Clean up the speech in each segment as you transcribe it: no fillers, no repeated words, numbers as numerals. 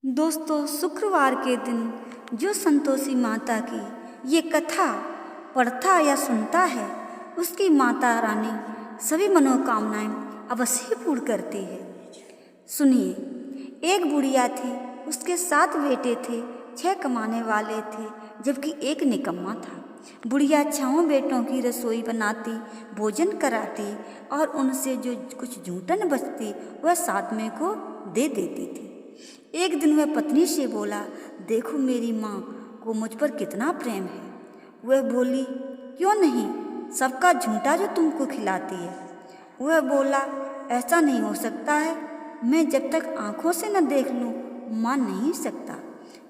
दोस्तों, शुक्रवार के दिन जो संतोषी माता की ये कथा पढ़ता या सुनता है, उसकी माता रानी सभी मनोकामनाएं अवश्य पूर्ण करती है। सुनिए, एक बुढ़िया थी, उसके 7 बेटे थे, 6 कमाने वाले थे, जबकि एक निकम्मा था। बुढ़िया 6 बेटों की रसोई बनाती, भोजन कराती और उनसे जो कुछ जूठन बचती वह 7वें को दे देती थी। एक दिन वह पत्नी से बोला, देखो मेरी माँ को मुझ पर कितना प्रेम है। वह बोली, क्यों नहीं, सबका झूठा जो तुमको खिलाती है। वह बोला, ऐसा नहीं हो सकता है, मैं जब तक आंखों से न देख लूँ मान नहीं सकता।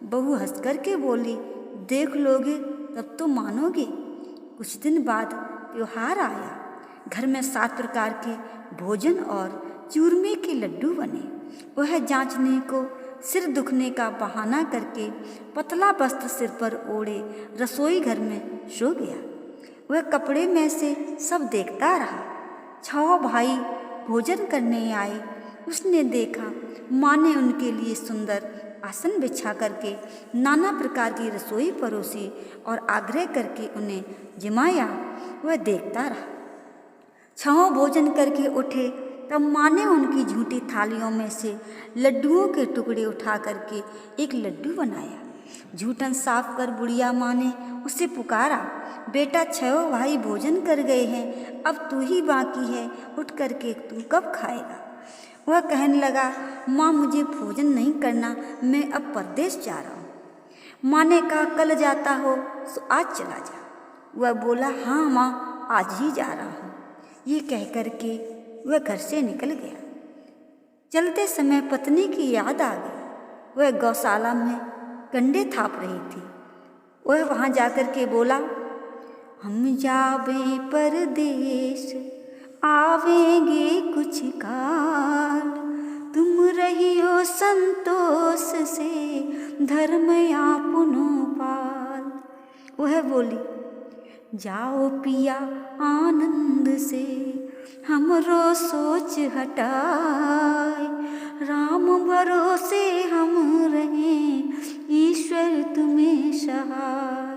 बहू हंस कर के बोली, देख लोगे तब तो मानोगे। कुछ दिन बाद त्योहार आया। घर में 7 प्रकार के भोजन और चूरमे के लड्डू बने। वह जांचने को सिर दुखने का बहाना करके पतला वस्त्र सिर पर ओढ़े रसोई घर में सो गया। वह कपड़े में से सब देखता रहा। 6 भाई भोजन करने आए। उसने देखा माँ ने उनके लिए सुंदर आसन बिछा करके नाना प्रकार की रसोई परोसी और आग्रह करके उन्हें जिमाया। वह देखता रहा। 6 भोजन करके उठे तब माँ ने उनकी झूठी थालियों में से लड्डुओं के टुकड़े उठा करके एक लड्डू बनाया। झूठन साफ कर बुढ़िया माँ ने उसे पुकारा, बेटा 6 भाई भोजन कर गए हैं, अब तू ही बाकी है, उठ करके तू कब खाएगा। वह कहने लगा, माँ मुझे भोजन नहीं करना, मैं अब परदेश जा रहा हूँ। माँ ने कहा, कल जाता हो तो आज चला जा। वह बोला, हाँ माँ आज ही जा रहा हूँ। ये कह करके वह घर से निकल गया। चलते समय पत्नी की याद आ गई। वह गौशाला में कंडे थाप रही थी। वह वहाँ जाकर के बोला, हम जावे परदेश आवेंगे कुछ काल, तुम रहियो संतोष से धर्म आपनो पाल। वह बोली, जाओ पिया आनंद से हमरो सोच हटाए, राम भरोसे हम रहें, ईश्वर तुम्हें सहाय।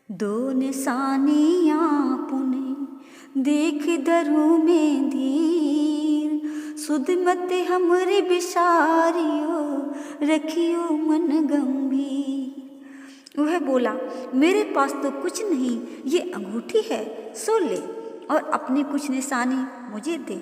2 निशानियाँ पुने देख दरू में धीर, सुध मत हमरे बिसारियो रखियो मन गंभीर। वह बोला, मेरे पास तो कुछ नहीं, ये अंगूठी है, सो ले और अपनी कुछ निशानी मुझे दे।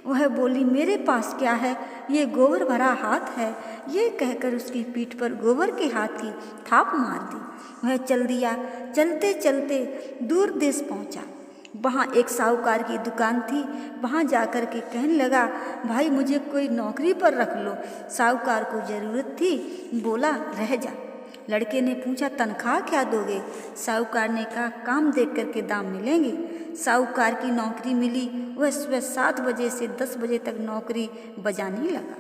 वह बोली, मेरे पास क्या है, ये गोबर भरा हाथ है। ये कहकर उसकी पीठ पर गोबर के हाथ की थाप मार दी। वह चल दिया। चलते चलते दूर देश पहुंचा। वहाँ एक साहूकार की दुकान थी। वहाँ जाकर के कहने लगा, भाई मुझे कोई नौकरी पर रख लो। साहूकार को ज़रूरत थी। बोला, रह जा। लड़के ने पूछा, तनख्वाह क्या दोगे? साहूकार ने कहा, काम देख करके दाम मिलेंगे। साहूकार की नौकरी मिली। वह सुबह 7 बजे से 10 बजे तक नौकरी बजाने लगा।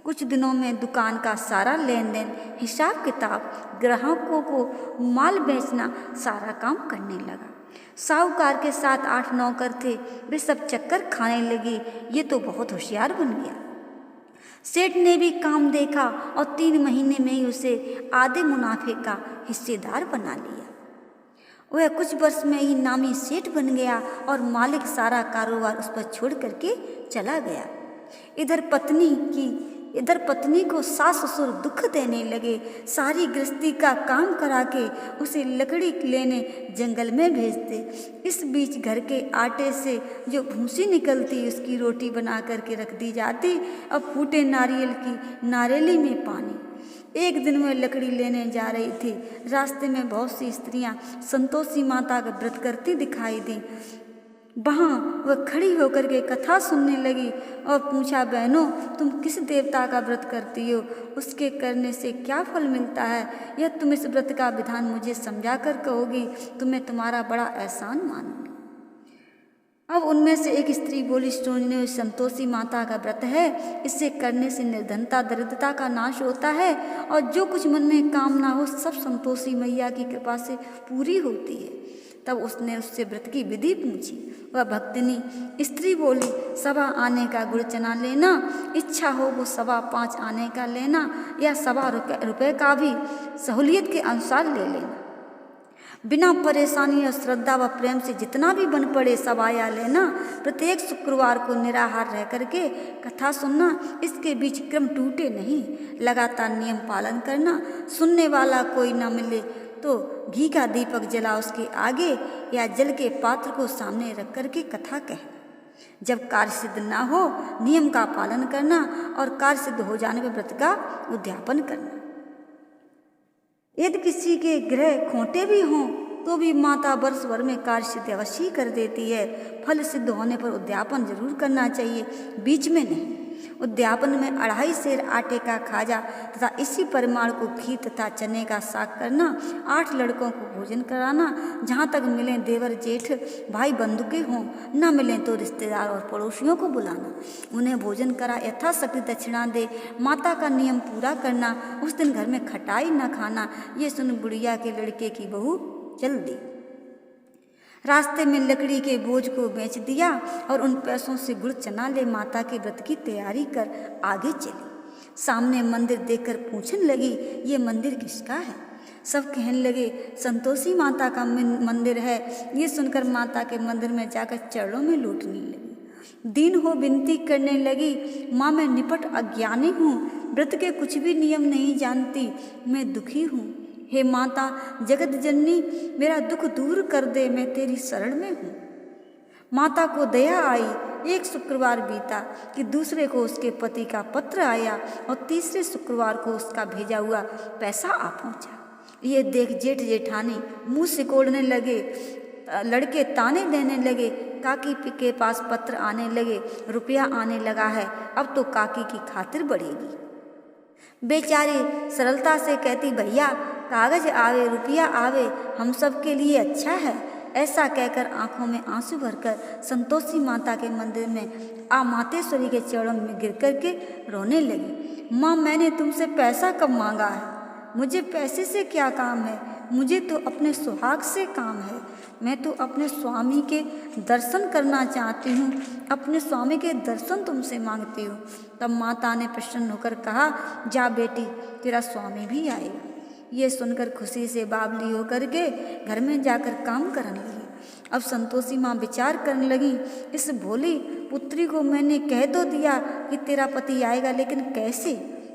कुछ दिनों में दुकान का सारा लेन देन, हिसाब किताब, ग्राहकों को माल बेचना, सारा काम करने लगा। साहूकार के 7-8 नौकर थे। वे सब चक्कर खाने लगे। ये तो बहुत होशियार बन गया। सेठ ने भी काम देखा और 3 महीने में ही उसे आधे मुनाफे का हिस्सेदार बना लिया। वह कुछ वर्ष में ही नामी सेठ बन गया और मालिक सारा कारोबार उस पर छोड़ करके चला गया। इधर पत्नी को सास ससुर दुख देने लगे। सारी गृहस्थी का काम करा के उसे लकड़ी लेने जंगल में भेजते। इस बीच घर के आटे से जो भूसी निकलती उसकी रोटी बना करके रख दी जाती और फूटे नारियल की नारेली में पानी। एक दिन वह लकड़ी लेने जा रही थी। रास्ते में बहुत सी स्त्रियां संतोषी माता का व्रत करती दिखाई दी। वहाँ वह खड़ी होकर के कथा सुनने लगी और पूछा, बहनों तुम किस देवता का व्रत करती हो? उसके करने से क्या फल मिलता है? यह तुम इस व्रत का विधान मुझे समझा कर कहोगी तो मैं तुम्हारा बड़ा एहसान मानूंगी। अब उनमें से एक स्त्री बोली, सुनिए, संतोषी माता का व्रत है, इसे करने से निर्धनता दरिद्रता का नाश होता है और जो कुछ मन में कामना हो सब संतोषी मैया की कृपा से पूरी होती है। तब उसने उससे व्रत की विधि पूछी। वह भक्तिनी स्त्री बोली, 1.25 आने का गुड़ चना लेना, इच्छा हो वो 5.25 आने का लेना, या 1.25 रुपये का भी सहूलियत के अनुसार ले लेना। बिना परेशानी और श्रद्धा व प्रेम से जितना भी बन पड़े सब आया लेना। प्रत्येक शुक्रवार को निराहार रह करके कथा सुनना, इसके बीच क्रम टूटे नहीं। लगातार नियम पालन करना। सुनने वाला कोई न मिले तो घी का दीपक जला उसके आगे या जल के पात्र को सामने रख करके कथा कहना। जब कार्य सिद्ध ना हो नियम का पालन करना और कार्य सिद्ध हो जाने पर व्रत का उद्यापन करना। यदि किसी के ग्रह खोटे भी हों तो भी माता वर्ष भर में कार्य सिद्ध अवश्य कर देती है। फल सिद्ध होने पर उद्यापन जरूर करना चाहिए, बीच में नहीं। उद्यापन में 2.5 सेर आटे का खाजा तथा इसी परिमाण को खीर तथा चने का साग करना। 8 लड़कों को भोजन कराना। जहाँ तक मिलें देवर जेठ भाई बंधु के हों, न मिलें तो रिश्तेदार और पड़ोसियों को बुलाना। उन्हें भोजन करा यथाशक्ति दक्षिणा दे। माता का नियम पूरा करना। उस दिन घर में खटाई न खाना। ये सुन बुढ़िया के लड़के की बहू चल दी। रास्ते में लकड़ी के बोझ को बेच दिया और उन पैसों से गुड़ चना ले माता के व्रत की तैयारी कर आगे चली। सामने मंदिर देखकर पूछने लगी, ये मंदिर किसका है? सब कहने लगे, संतोषी माता का मंदिर है। ये सुनकर माता के मंदिर में जाकर चरणों में लौटने लगी। दीन हो विनती करने लगी, माँ मैं निपट अज्ञानी हूँ, व्रत के कुछ भी नियम नहीं जानती, मैं दुखी हूँ। हे माता जगत जननी, मेरा दुख दूर कर दे, मैं तेरी शरण में हूँ। माता को दया आई। एक शुक्रवार बीता कि दूसरे को उसके पति का पत्र आया और तीसरे शुक्रवार को उसका भेजा हुआ पैसा आ पहुँचा। ये देख जेठ जेठानी मुँह सिकोड़ने लगे। लड़के ताने देने लगे। काकी के पास पत्र आने लगे, रुपया आने लगा है, अब तो काकी की खातिर बढ़ेगी। बेचारी सरलता से कहती, भैया कागज आवे रुपया आवे, हम सब के लिए अच्छा है। ऐसा कहकर आंखों में आंसू भरकर संतोषी माता के मंदिर में मातेश्वरी के चरणों में गिर करके रोने लगी। माँ मैंने तुमसे पैसा कब मांगा है? मुझे पैसे से क्या काम है? मुझे तो अपने सुहाग से काम है। मैं तो अपने स्वामी के दर्शन करना चाहती हूँ, अपने स्वामी के दर्शन तुमसे मांगती हूँ। तब माता ने प्रसन्न होकर कहा, जा बेटी तेरा स्वामी भी आएगा। ये सुनकर खुशी से बावली होकर के घर में जाकर काम करने लगी। अब संतोषी माँ विचार करने लगी, इस भोली पुत्री को मैंने कह तो दिया कि तेरा पति आएगा, लेकिन कैसे?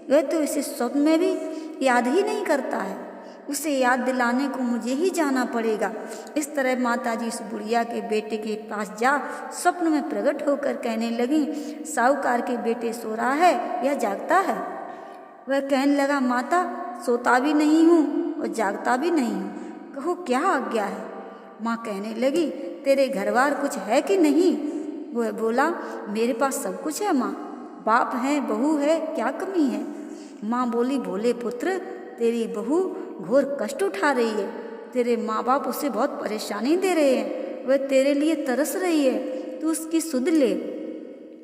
वह तो इसे स्वप्न में भी याद ही नहीं करता है। उसे याद दिलाने को मुझे ही जाना पड़ेगा। इस तरह माताजी उस बुढ़िया के बेटे के पास जा स्वप्न में प्रकट होकर कहने लगी, साहूकार के बेटे सो रहा है या जागता है? वह कहने लगा, माता सोता भी नहीं हूँ और जागता भी नहीं हूँ, कहो क्या आज्ञा है? माँ कहने लगी, तेरे घरवार कुछ है कि नहीं? वह बोला, मेरे पास सब कुछ है माँ, बाप है बहू है, क्या कमी है? माँ बोली, भोले पुत्र तेरी बहू घोर कष्ट उठा रही है, तेरे माँ बाप उसे बहुत परेशानी दे रहे हैं, वह तेरे लिए तरस रही है, तू उसकी सुध ले।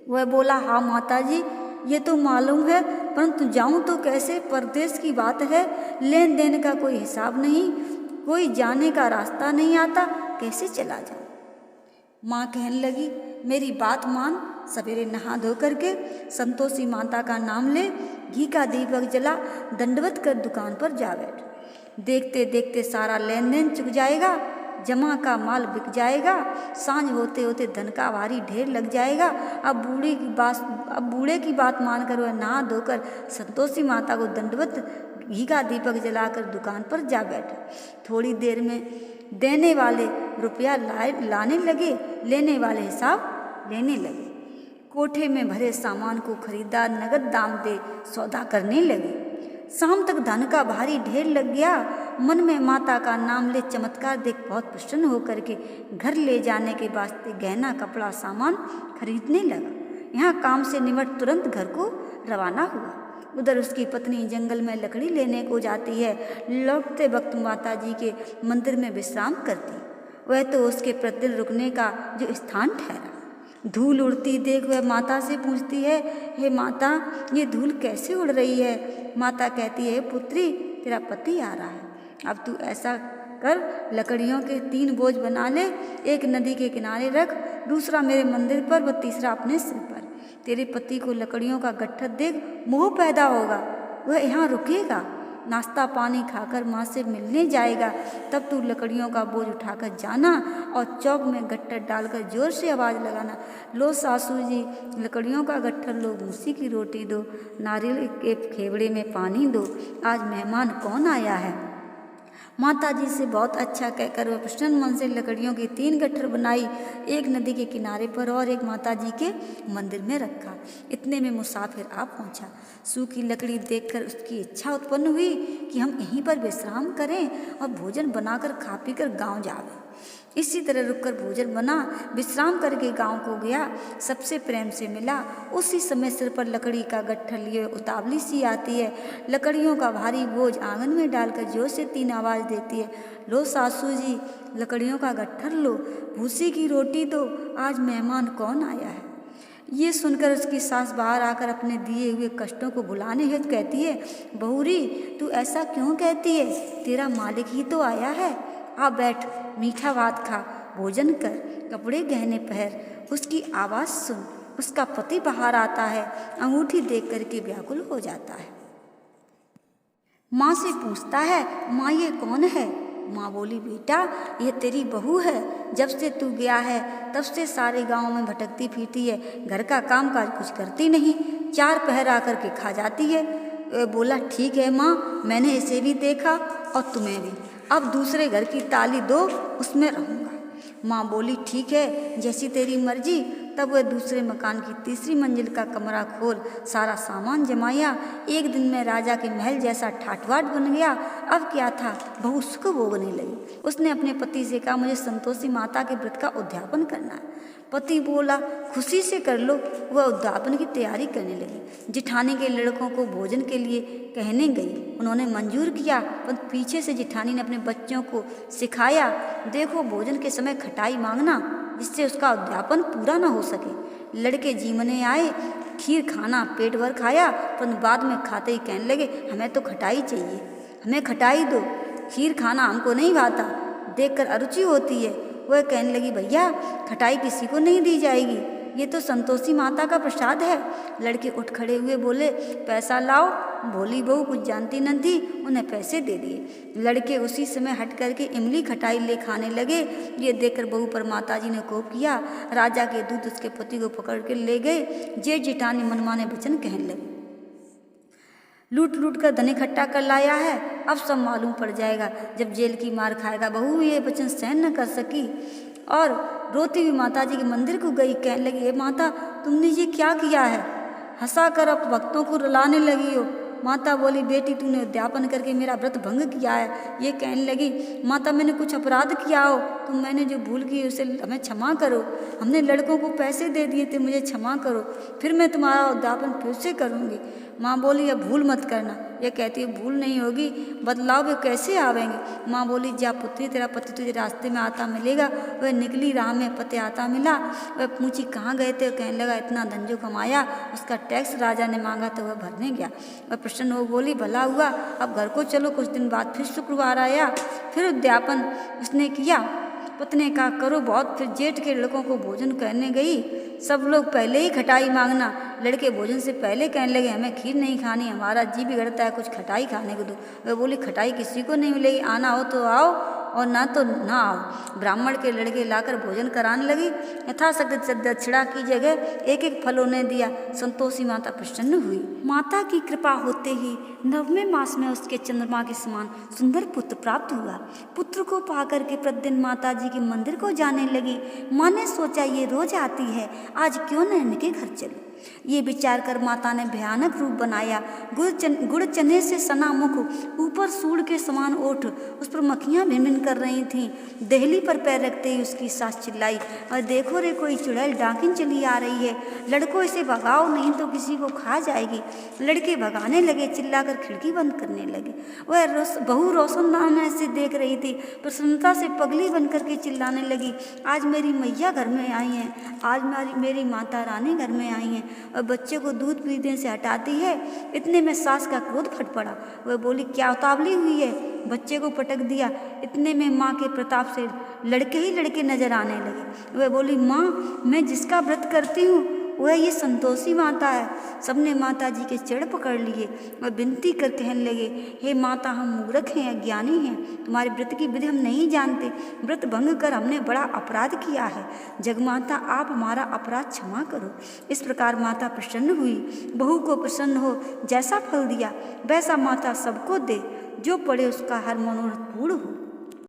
वह बोला, हाँ माताजी ये तो मालूम है, परंतु जाऊं तो कैसे? परदेश की बात है, लेन देन का कोई हिसाब नहीं, कोई जाने का रास्ता नहीं आता, कैसे चला जाऊं? माँ कहने लगी, मेरी बात मान, सवेरे नहा धो करके संतोषी माता का नाम ले, घी का दीपक जला, दंडवत कर दुकान पर जा बैठ। देखते देखते सारा लेन देन चुक जाएगा, जमा का माल बिक जाएगा, सांझ होते होते धन का भारी ढेर लग जाएगा। अब बूढ़े की बात मानकर वह नहा धोकर संतोषी माता को दंडवत घी का दीपक जलाकर दुकान पर जा बैठा। थोड़ी देर में देने वाले रुपया लाने लगे, लेने वाले हिसाब लेने लगे। कोठे में भरे सामान को खरीदार नगद दाम दे सौदा करने लगे। शाम तक धन का भारी ढेर लग गया। मन में माता का नाम ले चमत्कार देख बहुत प्रसन्न होकर के घर ले जाने के वास्ते गहना कपड़ा सामान खरीदने लगा। यहाँ काम से निमट तुरंत घर को रवाना हुआ। उधर उसकी पत्नी जंगल में लकड़ी लेने को जाती है। लौटते वक्त माता जी के मंदिर में विश्राम करती। वह तो उसके प्रतिदिन रुकने का जो स्थान ठहरा। धूल उड़ती देख वह माता से पूछती है, हे माता ये धूल कैसे उड़ रही है? माता कहती है, पुत्री तेरा पति आ रहा है, अब तू ऐसा कर लकड़ियों के 3 बोझ बना ले, एक नदी के किनारे रख, दूसरा मेरे मंदिर पर व तीसरा अपने सिर पर। तेरे पति को लकड़ियों का गट्ठर देख मोह पैदा होगा, वह यहाँ रुकेगा, नाश्ता पानी खाकर माँ से मिलने जाएगा। तब तू लकड़ियों का बोझ उठाकर जाना और चौक में गट्ठर डालकर जोर से आवाज़ लगाना, लो सासू जी लकड़ियों का गट्ठर लो, भूसी की रोटी दो, नारियल के खेवड़े में पानी दो, आज मेहमान कौन आया है। माता जी से बहुत अच्छा कहकर वह प्रसन्न मन से लकड़ियों की 3 गट्ठर बनाई, एक नदी के किनारे पर और एक माता जी के मंदिर में रखा। इतने में मुसाफिर आ पहुंचा। सूखी लकड़ी देखकर उसकी इच्छा उत्पन्न हुई कि हम यहीं पर विश्राम करें और भोजन बनाकर खा पी कर गाँव जावें। इसी तरह रुककर भोजन बना, विश्राम करके गांव को गया, सबसे प्रेम से मिला। उसी समय सिर पर लकड़ी का गट्ठर लिए उतावली सी आती है, लकड़ियों का भारी बोझ आंगन में डालकर जोर से 3 आवाज़ देती है, लो सासू जी लकड़ियों का गट्ठर लो, भूसी की रोटी दो, आज मेहमान कौन आया है। ये सुनकर उसकी सास बाहर आकर अपने दिए हुए कष्टों को भुलाने हेतु कहती है, बहुरी तू ऐसा क्यों कहती है, तेरा मालिक ही तो आया है, आ बैठ, मीठा भात खा, भोजन कर, कपड़े गहने पहन। उसकी आवाज़ सुन उसका पति बाहर आता है, अंगूठी देख करके व्याकुल हो जाता है। माँ से पूछता है, माँ ये कौन है। माँ बोली, बेटा यह तेरी बहू है, जब से तू गया है तब से सारे गांव में भटकती फिरती है, घर का काम काज कुछ करती नहीं, 4 पहर आकर के खा जाती है। बोला, ठीक है माँ, मैंने इसे भी देखा और तुम्हें भी, अब दूसरे घर की ताली दो, उसमें रहूँगा। माँ बोली, ठीक है, जैसी तेरी मर्जी। तब वह दूसरे मकान की 3री मंजिल का कमरा खोल सारा सामान जमाया। एक दिन में राजा के महल जैसा ठाठबाट बन गया। अब क्या था, बहू सुख भोगने लगी। उसने अपने पति से कहा, मुझे संतोषी माता के व्रत का उद्यापन करना है। पति बोला, खुशी से कर लो। वह उद्यापन की तैयारी करने लगी। जिठानी के लड़कों को भोजन के लिए कहने गई, उन्होंने मंजूर किया, पर पीछे से जिठानी ने अपने बच्चों को सिखाया, देखो भोजन के समय खटाई मांगना, जिससे उसका उद्यापन पूरा ना हो सके। लड़के जीमने आए, खीर खाना पेट भर खाया, पर बाद में खाते ही कहने लगे, हमें तो खटाई चाहिए, हमें खटाई दो, खीर खाना हमको नहीं भाता, देखकर अरुचि होती है। वह कहने लगी, भैया खटाई किसी को नहीं दी जाएगी, ये तो संतोषी माता का प्रसाद है। लड़के उठ खड़े हुए बोले, पैसा लाओ। भोली बहू कुछ जानती न थी, उन्हें पैसे दे दिए। लड़के उसी समय हट करके इमली खटाई ले खाने लगे। ये देखकर बहू पर माताजी ने कोप किया। राजा के दूत उसके पति को पकड़ के ले गए। जेठ जिठानी मनमाने वचन कहने लगे, लूट लूट कर धन इकट्ठा कर लाया है, अब सब मालूम पड़ जाएगा, जब जेल की मार खाएगा। बहू ये वचन सहन न कर सकी और रोती हुई माता जी के मंदिर को गई। कहने लगी, हे माता तुमने ये क्या किया है, हंसा कर अब भक्तों को रुलाने लगी हो। माता बोली, बेटी तूने उद्यापन करके मेरा व्रत भंग किया है। ये कहने लगी, माता मैंने कुछ अपराध किया हो तो मैंने जो भूल की उसे हमें क्षमा करो, हमने लड़कों को पैसे दे दिए थे, मुझे क्षमा करो, फिर मैं तुम्हारा उद्यापन फिर से करूँगी। माँ बोली, अब भूल मत करना। ये कहती है, भूल नहीं होगी, बदलाव वे कैसे आवेंगे। माँ बोली, जा पुत्री, तेरा पति तुझे रास्ते में आता मिलेगा। वह निकली, राह में पति आता मिला। वह पूछी, कहाँ गए थे। कहने लगा, इतना धन जो कमाया उसका टैक्स राजा ने मांगा तो वह भरने गया। वह प्रसन्न हो बोली, भला हुआ, अब घर को चलो। कुछ दिन बाद फिर शुक्रवार आया, फिर उद्यापन उसने किया। पत्नी ने कहा, करो बहुत। फिर जेठ के लड़कों को भोजन करने गई। सब लोग पहले ही खटाई मांगना। लड़के भोजन से पहले कहने लगे, हमें खीर नहीं खानी, हमारा जी बिगड़ता है, कुछ खटाई खाने को दो। वह बोली, खटाई किसी को नहीं मिलेगी, आना हो तो आओ और ना तो ना आओ। ब्राह्मण के लड़के लाकर भोजन कराने लगी। यथाशक्ति दक्षिणा की जगह एक एक फल उन्हें दिया। संतोषी माता प्रसन्न हुई। माता की कृपा होते ही 9वें मास में उसके चंद्रमा के समान सुंदर पुत्र प्राप्त हुआ। पुत्र को पाकर के प्रतिदिन माता जी के मंदिर को जाने लगी। माँ ने सोचा, ये रोज आती है, आज क्यों न इनके घर चलो। ये विचार कर माता ने भयानक रूप बनाया। गुड़ चने से सना मुख, ऊपर सूड़ के समान ओठ, उस पर मक्खियाँ भिन-भिन कर रही थीं। देहली पर पैर रखते ही उसकी सास चिल्लाई, और देखो रे, कोई चुड़ैल डाकिन चली आ रही है, लड़कों इसे भगाओ नहीं तो किसी को खा जाएगी। लड़के भगाने लगे, चिल्लाकर खिड़की बंद करने लगे। वह बहू रोशनदान से देख रही थी, प्रसन्नता से पगली बन करके चिल्लाने लगी, आज मेरी मैया घर में आई हैं, आज मेरी माता रानी घर में आई हैं। और बच्चे को दूध पीने से हटाती है। इतने में सास का क्रोध फट पड़ा। वह बोली, क्या उतावली हुई है, बच्चे को पटक दिया। इतने में माँ के प्रताप से लड़के ही लड़के नजर आने लगे। वह बोली, माँ, मैं जिसका व्रत करती हूँ वह ये संतोषी माता है। सबने माता जी के चरण पकड़ लिए और विनती कर कहने लगे, हे माता, हम मूर्ख हैं, अज्ञानी हैं, तुम्हारे व्रत की विधि हम नहीं जानते। व्रत भंग कर हमने बड़ा अपराध किया है। जगमाता, आप हमारा अपराध क्षमा करो। इस प्रकार माता प्रसन्न हुई। बहू को प्रसन्न हो जैसा फल दिया वैसा माता सबको दे, जो पड़े उसका हर मनोरथ पूर्ण हो।